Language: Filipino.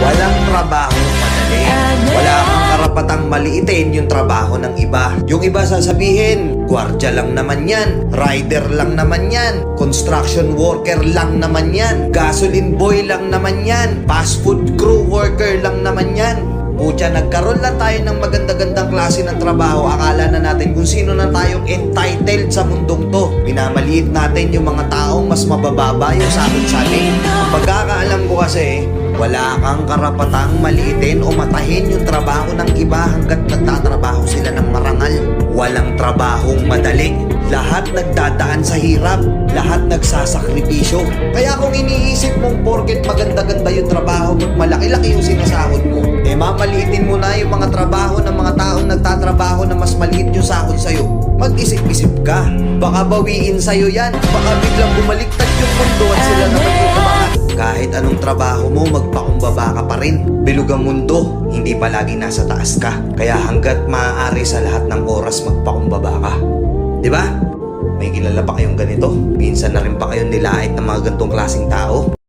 Walang trabaho madali. Wala kang karapatang maliitin yung trabaho ng iba. Yung iba sasabihin, gwardiya lang naman yan, rider lang naman yan, construction worker lang naman yan, gasoline boy lang naman yan, fast food crew worker lang naman yan. Pucha, nagkaroon lang tayo ng maganda-gandang klase ng trabaho. Akala na natin kung sino na tayong entitled sa mundong to. Minamaliit natin yung mga taong mas mabababa yung sahod sa atin. Ang pagkakaalam ko kasi, wala kang karapatang maliitin o matahin yung trabaho ng iba hanggat nagtatrabaho sila ng marangal. Walang trabahong madali. Lahat nagdadaan sa hirap. Lahat nagsasakripisyo. Kaya kung iniisip mong porket maganda-ganda yung trabaho mo't malaki-laki yung sinasahod mo, mamaliitin mo na yung mga trabaho ng mga taong nagtatrabaho na mas maliit yung sahod sa'yo. Mag-isip-isip ka. Baka bawiin sa'yo yan. Baka biglang bumaliktad yung mundo at sila naman yung kabangat. Kahit anong trabaho mo, magpakumbaba ka pa rin. Bilog ang mundo, hindi palagi nasa taas ka. Kaya hanggat maaari sa lahat ng oras, magpakumbaba ka. Diba? May kilala pa kayong ganito? Minsan na rin pa kayong nilait ng mga ganitong klaseng tao?